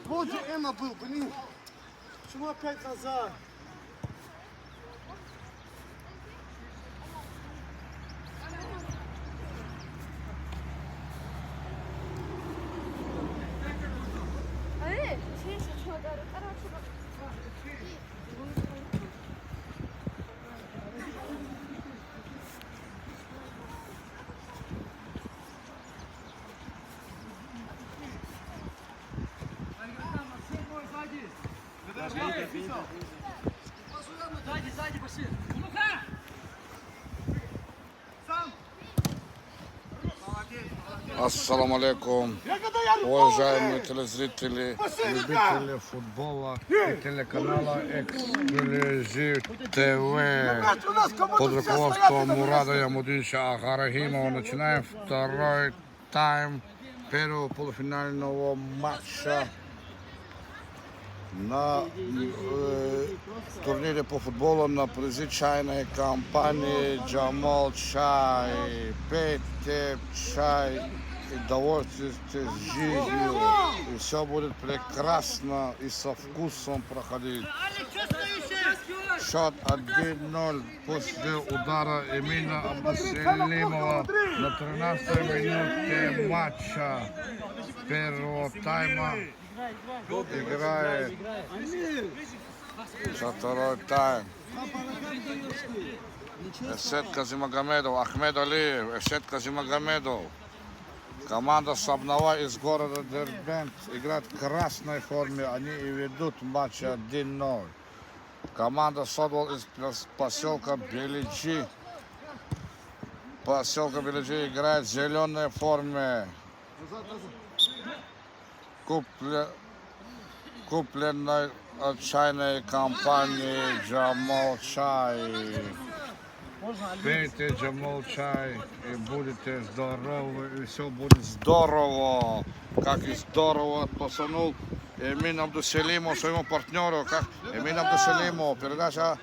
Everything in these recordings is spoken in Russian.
Вот же Эмма был, блин. Почему опять назад? Сзади, пошли. Ассаламу алейкум, уважаемые телезрители, любители футбола и телеканала Эксклюзив ТВ. Под руководством Мурада Ямудинча Ахарахимова начинаем второй тайм первого полуфинального матча на турнире по футболу на призы чайной компании Джамал Чай. Пейте чай и довольствуйтесь жизнью, и все будет прекрасно и со вкусом проходить. Счет 1-0 после удара Эмина Абдусалимова на 13-й минуте матча первого тайма. Играет за второй тайм. Эсет Казимагомедов, Ахмед Алиев, Эсет Казимагомедов. Команда Сабнова из города Дербент играет в красной форме. Они и ведут матч 1-0. Команда Содвол из поселка Беличи. Поселка Беличи играет в зеленой форме. Купленной от чайной компании Джамал Чай. Пейте Джамал Чай и будете здоровы, и все будет здорово. Как и здорово посунул Эмин Абдусалимов своему партнеру. Как Эмин Абдусалимов. Передача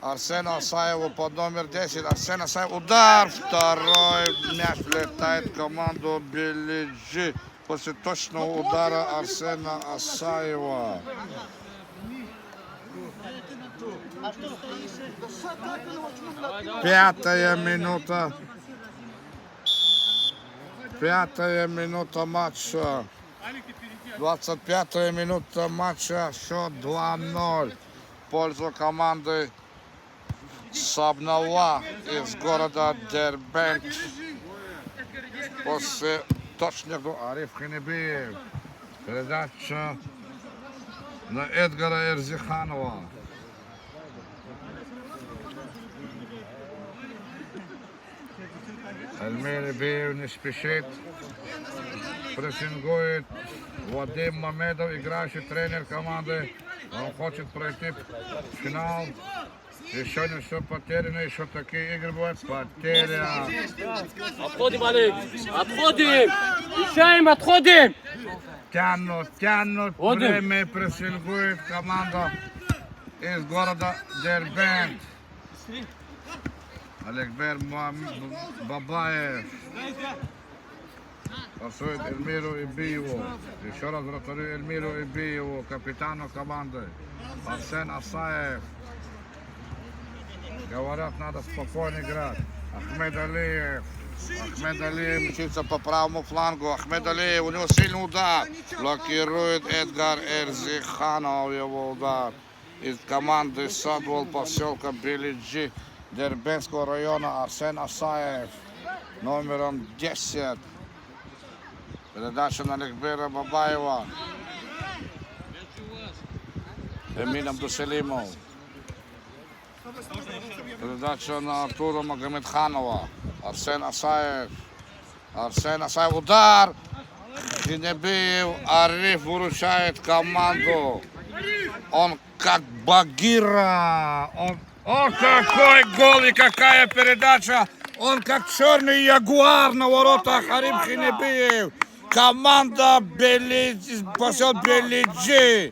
Арсену Асаеву под номер 10. Арсен Асаев. Удар. Второй мяч влетает в команду Белиджи. После точного удара Арсена Асаева. Пятая минута матча. 25-я минута матча. Счет 2-0. В пользу команды Сабнова из города Дербент. После точного Ариф Хинебиев. Передача на Эдгара Эрзиханова. Эльмир Ибиев не спешит. Прессингует Вадим Мамедов, играющий тренер команды. Он хочет пройти в финал. Еще не все потеряно, еще такие игры будут. Потеря. Отходим, Алик. Отходим. Решаем, отходим. Тянут время, прессингует команда из города Дербент. Алекбер Бабаев. Пасует Эльмиру Ибиеву. Еще раз вратарю Эльмиру Ибиеву, капитану команды. Арсен Асаев. Говорят, надо спокойно играть. Ахмед Алиев. Ахмед Алиев мчится по правому флангу. Ахмед Алиев, у него сильный удар. Блокирует Эдгар Эрзиханов его удар. Из команды Садвол поселка Белиджи Дербентского района Арсен Асаев. Номером 10. Передача на Алекбера Бабаева. Эмин Абдусалимов. Передача на Артура Магомедханова. Арсен Асаев. Удар. Хинебиев. Ариф выручает команду. Он как Багира. О, какой гол и какая передача. Он как черный ягуар на воротах. Ариф Хинебиев. Команда поселка Белиджи.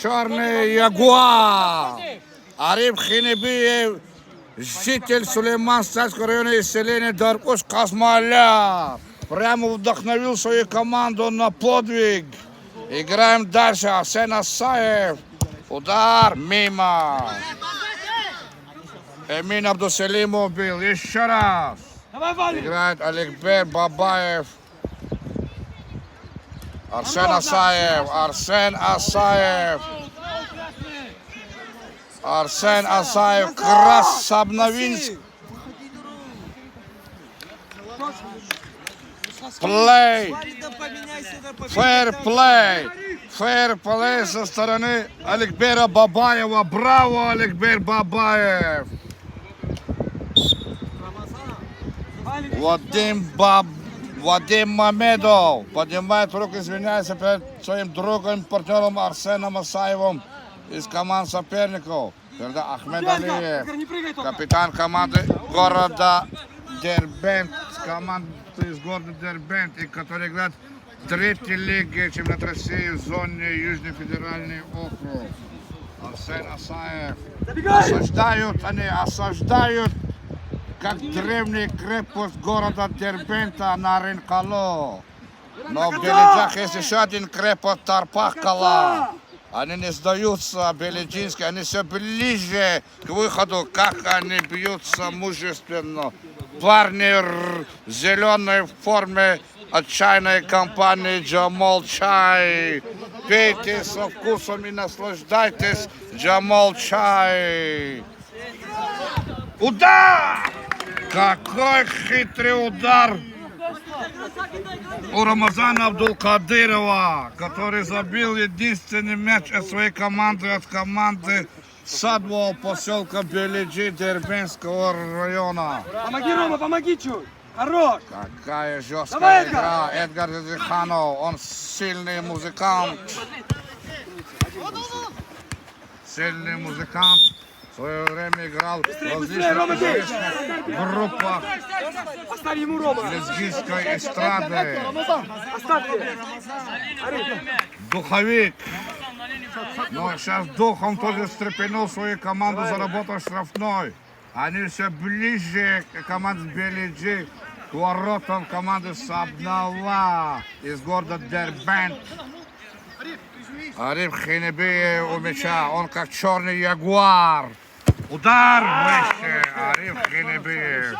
Черный ягуар. Ариф Хинебиев, житель Сулейман-Стальского района из селения Даркуш Касмаля. Прямо вдохновил свою команду на подвиг. Играем дальше. Арсен Асаев. Удар мимо. Эмин Абдусалимов бил. Еще раз. Играет Аликбер Бабаев. Арсен Асаев. Арсен Асаев. Арсен Асаев. Красавновинск. Плей. Фэрплей. Фэрплей со стороны Аликбера Бабаева. Браво, Аликбер Бабаев. Вадим Мамедов поднимает руку, извиняется перед своим другом, партнером Арсеном Асаевым из команд соперников. Тогда Ахмед Алиев, капитан команды города Дербент, команды из города Дербент, и который играет в третьей лиге чемпионат России в зоне Южный федеральный округ. Арсен Асаев. Они осаждают как древняя крепость города Дербента на Ринкало. Но в Беледжах есть еще один крепость Тарпахкала. Они не сдаются, беледжинские, они все ближе к выходу, как они бьются мужественно. Парни в зеленой форме отчаянной компании Джамол Чай. Пейте со вкусом и наслаждайтесь Джамол Чай. Удар! Какой хитрый удар у Рамазана Абдулкадырова, который забил единственный мяч от своей команды, от команды Садового поселка Беледжи Дербентского района. Помоги, Рома, помоги чуть. Хорош. Какая жесткая игра. Эдгар Зиханов, он сильный музыкант. Сильный музыкант. В свое время играл в различных группах лезгийской эстрады. Духовик. Но сейчас духом тоже встрепенул свою команду, заработал штрафной. Они все ближе к команде Беледжи, к воротам команды Сабнала из города Дербент. Ариф Хинебиев у мяча, он как черный ягуар. Удар выше, Ариф Хинебиев.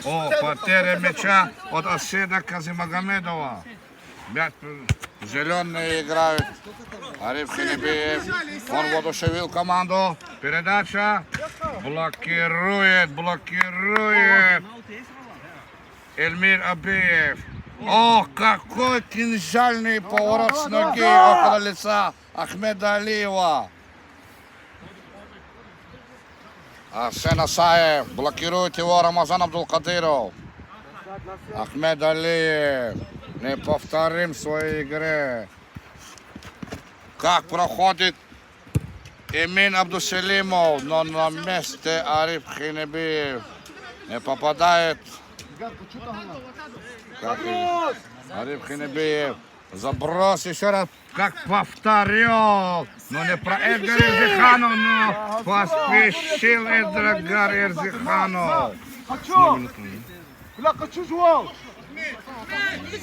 О, потеря мяча от Асида Казимагомедова. Мяч зеленые играют. Ариф Хинебиев, он воодушевил команду. Передача. Блокирует. Эльмир Абиев. Ох, какой кинжальный поворот с ноги около лица Ахмеда Алиева. Арсен Асаев. Блокирует его Рамазан Абдулкадыров. Ахмед Алиев. Неповторим в своей игре. Как проходит Эмин Абдусалимов, но на месте Ариф Хинебиев не попадает. Ариф Хинебиев. Заброс еще раз, как повторил. Но не про Эдгар Эрзиханов, но поспешил Эдгар Эрзиханов.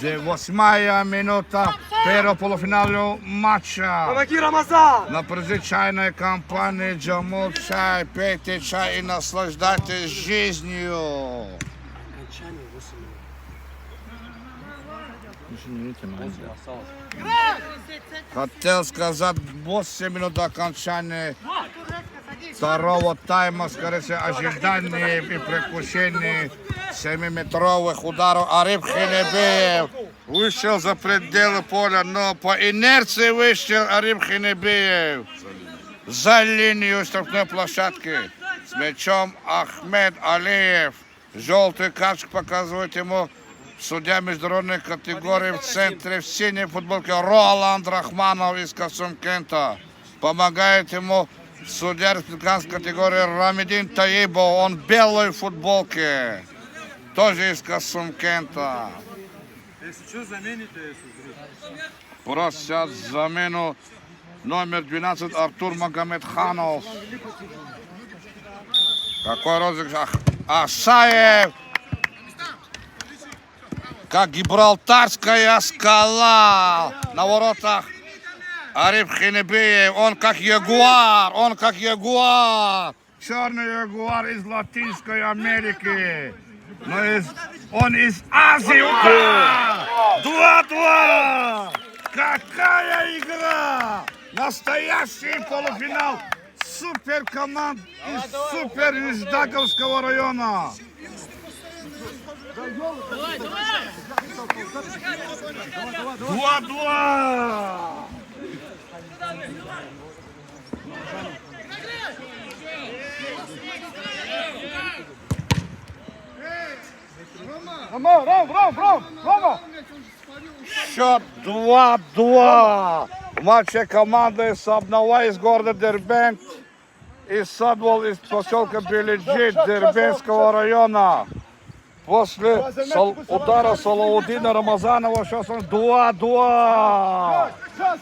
8-я минута первого полуфинала матча. Помоги, Рамазан. На чайной компании Джамол Чай. Пейте чай и наслаждайтесь жизнью. Хотел сказать 8 минут до окончания второго тайма, скорее всего, ожидание и предвкушение 7-метровых ударов. Ариф Хинебиев вышел за пределы поля, но по инерции вышел Ариф Хинебиев за линию штрафной площадки. С мячом Ахмед Алиев. Желтый карточку показывает ему судья международной категории в центре в синей футболке Роланд Рахманов из Касумкента. Помогает ему судья республиканской категории Рамидин Таибов. Он в белой футболке. Тоже из Касумкента. Просят замену номер 12 Артур Магомедханов. Какой розыгрыш? Асаев. Как Гибралтарская скала на воротах. Ариф Хинебеев, он как ягуар, Черный ягуар из Латинской Америки. Но он из Азии. 2-2. Какая игра! Настоящий полуфинал суперкоманд из супер Ниждаковского района. 2-2. Рома! Счет 2-2. В матче команды Сабнова из города Дербент и Садвол из поселка Беледжи Дербентского района. После удара Салаудина Рамазанова сейчас он 2-2.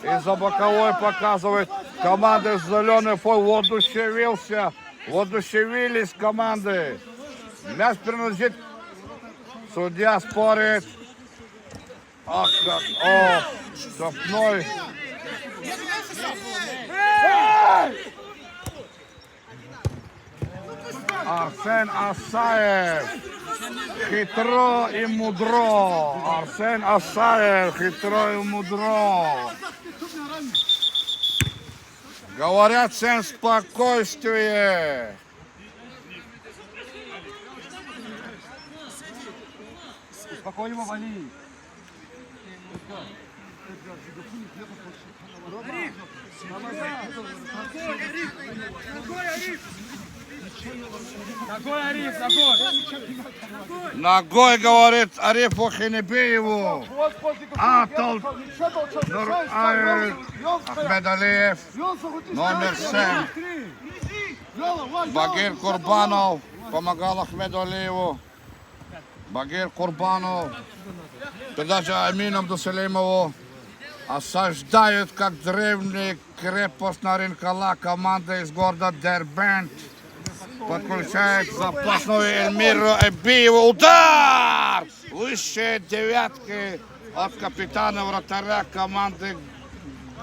И за боковой показывает команда зеленый фон. Воодушевились команды. Мяч принадлежит. Судья спорит. Штрафной. Арсен Асаев. Хитро и мудро. Арсен Асаев. Хитро и мудро. Говорят всем спокойствие. Спокойно, Вали. Ногой, говорит Арифу Хинебееву. Ахмед Алиев. Номер 7. Багир Курбанов помогал Ахмеду Алиеву. Багир Курбанов. Передача Амину Абдусалимову. Осаждают, как древняя крепость Наринкала, команда из города Дербент. Подключает запасную Эльмиру Эбиеву. Удар! Высшие девятки от капитана вратаря команды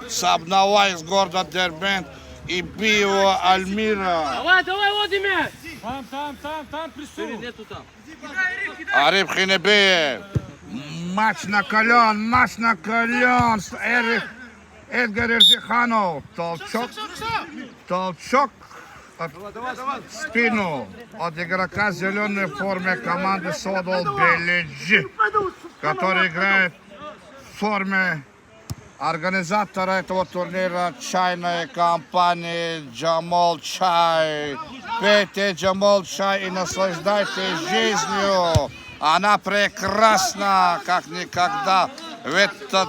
Сабнова из города Дербент. Эбиева Альмира. Давай, Владимир! Там, присутствуй. Нету там. Ариф Хинебеев. Матч накален. Эдгар Эрзиханов. Толчок в спину от игрока в зеленой форме команды Содол Беледжи, который играет в форме организатора этого турнира чайной компании Джамол Чай. Пейте Джамол Чай и наслаждайтесь жизнью. Она прекрасна, как никогда, в этот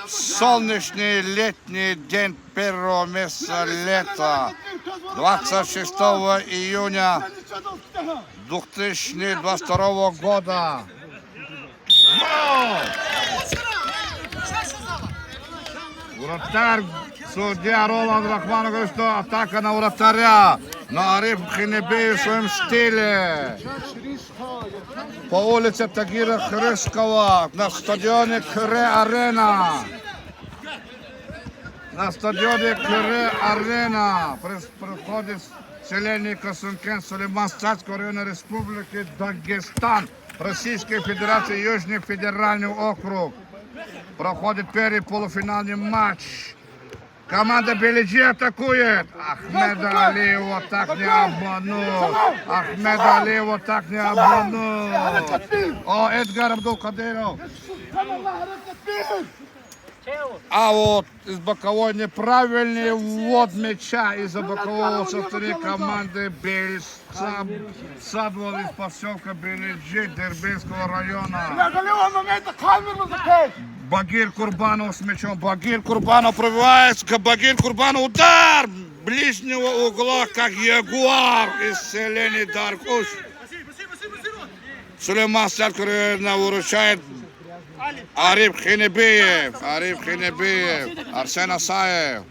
солнечный летний день первого месяца лета, 26 июня 2022 года. Вратарь, судья Роланд Рахманов говорит, что атака на вратаря. Но Ариф Хинебеев в своем стиле. По улице Тагира Хрыскова на стадионе Кре-Арена. На стадионе Кре-Арена проходит селение Касункен Сулейман-Статской районной республики Дагестан, Российской Федерации, Южный федеральный округ. Проходит первый полуфинальный матч. Команда Беледжи атакует. Ахмеда Алиева так не обманул. О, Эдгар Абдулкадиров. А вот из боковой неправильный ввод мяча из-за бокового состава команды Садвол из поселка Беледжи Дербентского района. Багир Курбанов с мячом. Багир Курбанов пробивается. Багир Курбанов удар ближнего угла, как ягуар из селения Даркуш. Сулейман Статковый выручает Ариф Хинебиев, Арсен Асаев.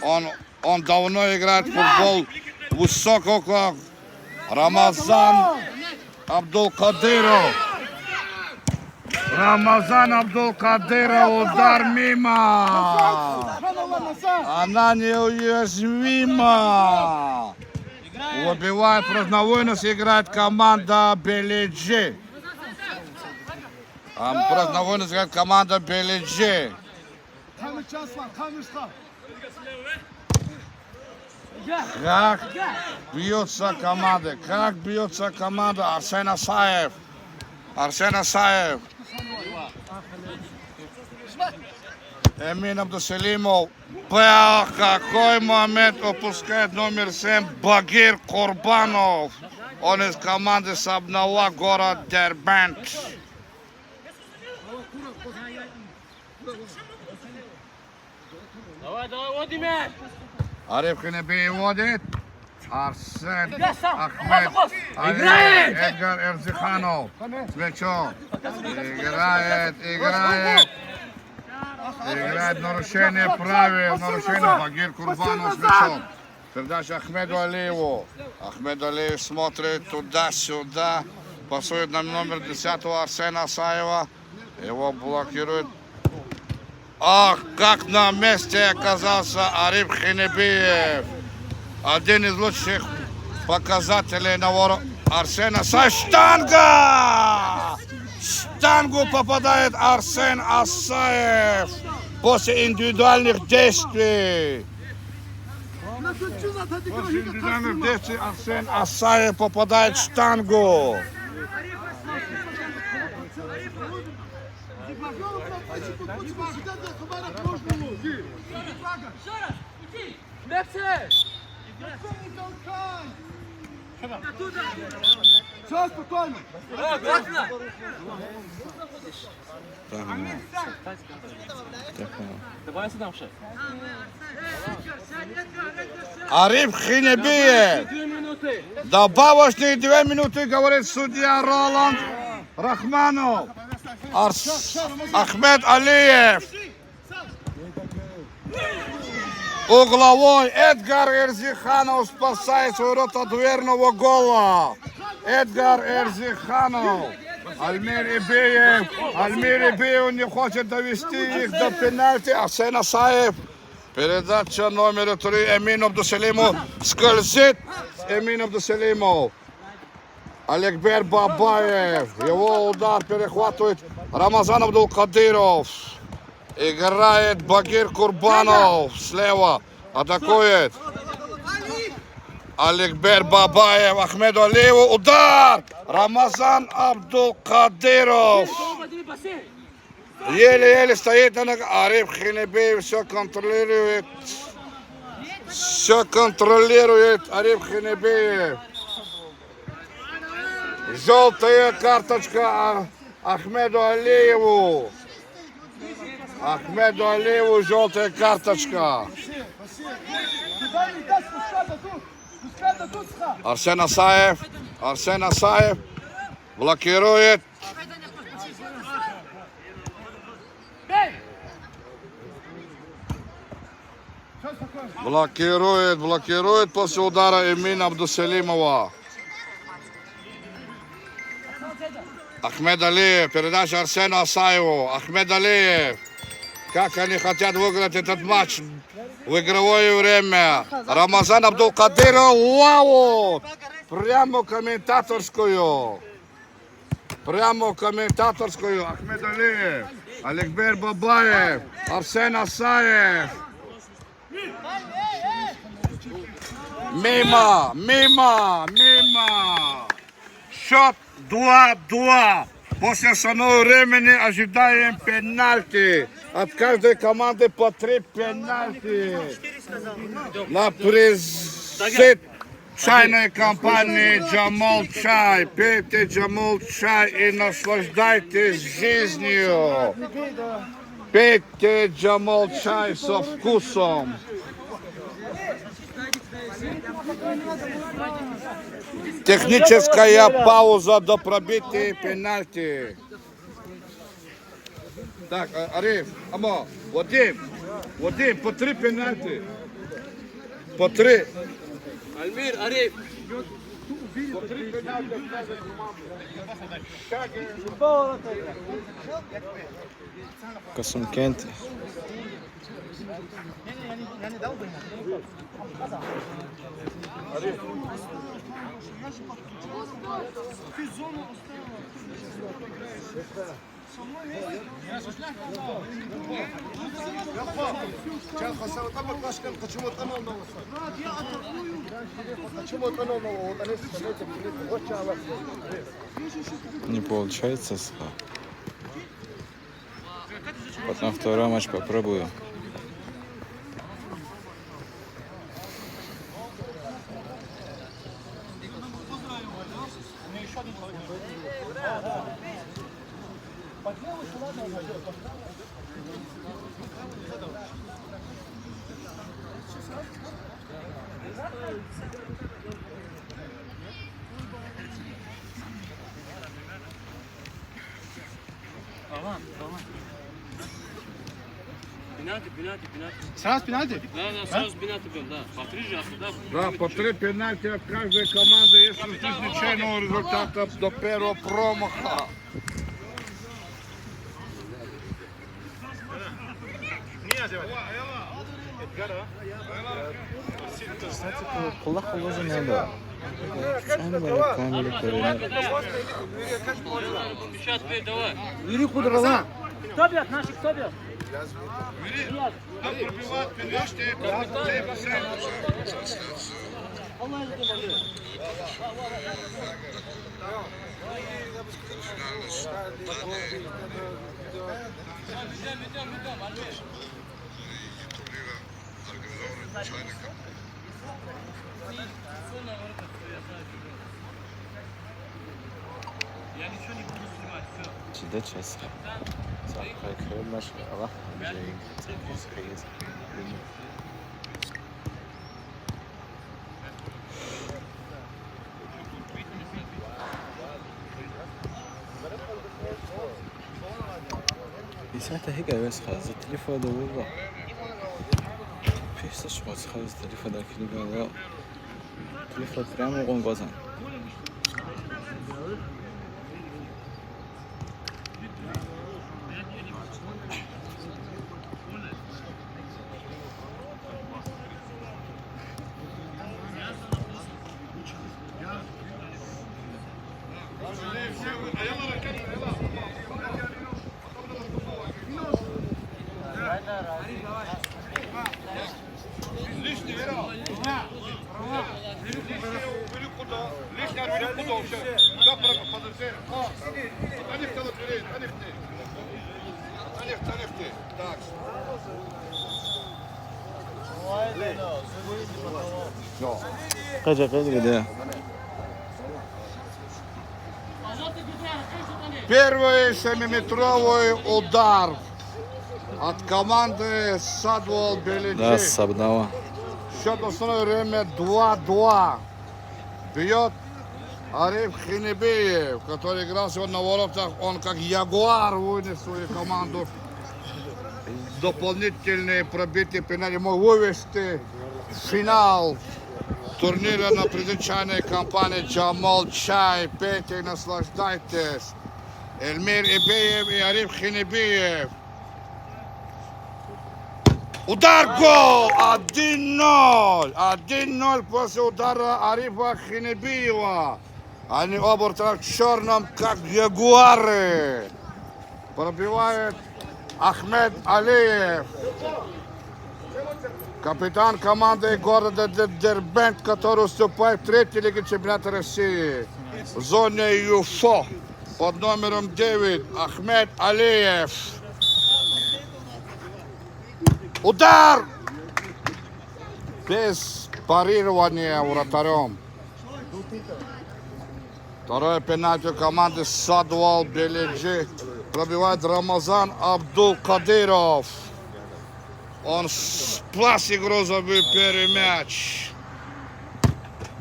Он давно играет в футбол высоко, как Рамазан Абдулкадыров. Рамазан Абдулкадыров, удар мимо. Она неуязвима. Убивает праздновойность, играет команда Белиджи. Праздновойность играет команда Белиджи. Как бьется команда, Арсен Асаев. Эмин Абдусалимов. Какой момент упускает номер 7 Багир Курбанов. Он из команды Сабнала, город Дербент. Давай, води мяч! Ариф Хинебиев водит. Арсен Ахмед. Эдгар Эрзиханов. С мячом. Играет нарушение правил, Багир Курбанов с мячом. Передача Ахмеду Алиеву. Ахмед Алиев смотрит туда-сюда. Пасует на номер 10 Арсена Асаева. Его блокирует. Ах, как на месте оказался Ариф Хинебиев. Один из лучших показателей на ворот Арсена Асаев. Штанга! Штангу попадает Арсен Асаев после индивидуальных действий. После индивидуальных действий Арсен Асаев попадает в штангу. Все, спокойно. Ариф Хинебиев. Добавочные 2 минуты, говорит судья Роланд Рахманов. Ахмед Алиев. Угловой Эдгар Эрзиханов спасает ворот от верного гола. Эдгар Эрзиханов. Альмир Ибиев не хочет довести их до пенальти. Арсен Асаев. Передача номер 3 Эмин Абдусалимов. Скользит Эмин Абдусалимов. Алекбер Бабаев. Его удар перехватывает Рамазан Абдулкадыров. Играет Багир Курбанов. Слева атакует Алекбер Бабаев. Ахмеду Алиеву. Удар! Рамазан Абдулкадыров. Еле-еле стоит на ногах. Ариф Хинебиев все контролирует. Ариф Хинебиев. Желтая карточка Ахмеду Алиеву. Желтая карточка. Арсен Асаев блокирует. Блокирует после удара Эмина Абдусалимова. Ахмед Алиев, передача Арсену Асаеву. Ахмед Алиев. Как они хотят выиграть этот матч в игровое время. Рамазан Абдулкадыров. Вау! Прямо комментаторскую. Ахмед Алиев. Алекбер Бабаев. Арсен Асаев. Мимо. Счет 2-2. После основного времени ожидаем пенальти. От каждой команды по 3 пенальти. На призыв чайной компании Джамал Чай. Пейте Джамал Чай и наслаждайтесь жизнью. Пейте Джамал Чай со вкусом. Техническая пауза до пробития пенальти. Так, Ариф, Амо, Вадим, по 3 пенальти. По 3. Альмир, Ариф. По 3 пенальти. Kasım Kent. Can Hasan Atamak başkan kaçımı tanımda olsa. Kaçımı tanımda olsa. Не получается. Потом второй матч попробую. Пенальти. Сразу пенальти? Да, сразу пенальти был, да. По 3 же, да. Да, по 3 пенальти от каждой команды, если ждешь ничейного результата до первого промаха. Kula kullanıyor da. Sen böyle kamera koyuyor. Сейчас теперь давай. Yürü kudrala. Кто бьет? Наши кто бьет? Cidden çeşit. Sen kayırlar. Allah. ساعتها هيك بس خلاص التليفون ده والله فيش تشبط خلاص التليفون ده كله التليفون ترامو قنقصان قجا ده Первый 7-метровый удар от команды Садвол да Белиджи. с одного Счет в основное время 2-2. Бьет Ариф Хинебиев, который играл сегодня на воротах. Он как ягуар вынес свою команду. Дополнительные пробитые пенальти мог вывести в финал турнира на предвзначальной кампании Джамал Чай. Пейте и наслаждайтесь. Эльмир Ибеев и Ариф Хинебиев. Удар, гол! 1-0! 1-0 после удара Арифа Хинебиева. Они оба в черном, как ягуары. Пробивает Ахмед Алиев. Капитан команды города Дербент, который уступает в третьей лиге чемпионата России. В зоне ЮФО под номером 9 Ахмед Алиев. Удар! Без парирования вратарем. Второе пенальти команды Садвол Белиджи. Пробивает Рамазан Абдул-Кадиров. Он спас игру, забил первый мяч.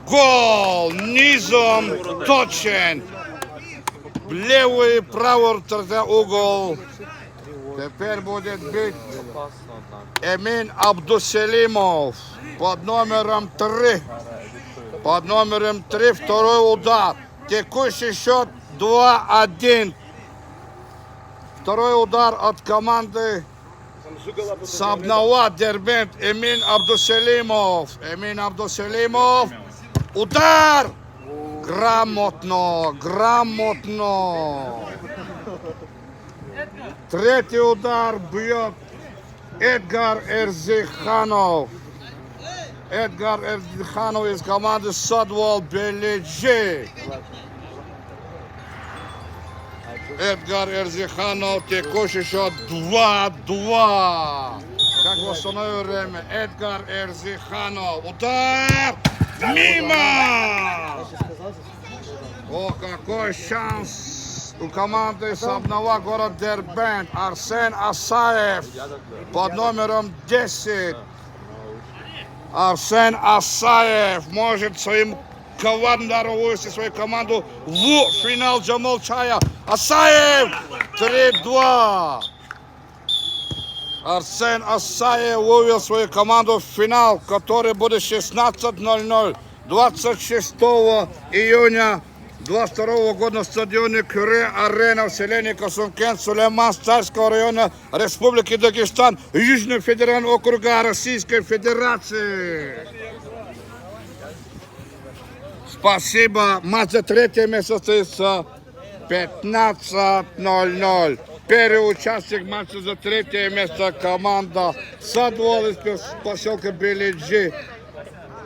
Гол! Низом точен. Левый, правый угол. Теперь будет бить Эмин Абдуселимов под номером 3. Под номером 3 второй удар. Текущий счет 2-1. Второй удар от команды Сабнауа Дербент. Эмин Абдуселимов. Эмин Абдуселимов. Удар! Грамотно, грамотно. Третий удар бьет Эдгар Эрзиханов. Эдгар Эрзиханов из команды Садвол Белиджи. Эдгар Эрзиханов, текущий счет 2-2. Как в основное время. Эдгар Эрзиханов. Удар! Мимо! О, какой шанс у команды Сабнауа город Дербент. Арсен Асаев под номером 10. Арсен Асаев может своим коварным вывести свою команду в финал Джамол Чая. Асаев 3-2. Арсен Асаев вывел свою команду в финал, который будет 16:00 26 июня 22 года на стадионе Кюре-Арена в селении Касумкен, Сулейман, Царского района Республики Дагестан, Южного федерального округа Российской Федерации. Спасибо. Матч за третье место состоится 15:00. Первый участник матча за третье место команда Садвол из поселка Белиджи.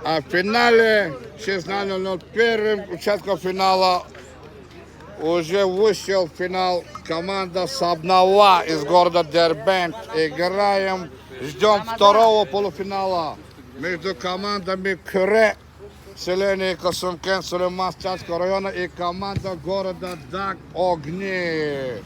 А в финале 16:00 первым участником финала уже вышел в финал команда Сабнауа из города Дербент. Играем, ждем второго полуфинала между командами Кюре, селение Касумкен, Сулейман, Царского района и команда города Даг Огни.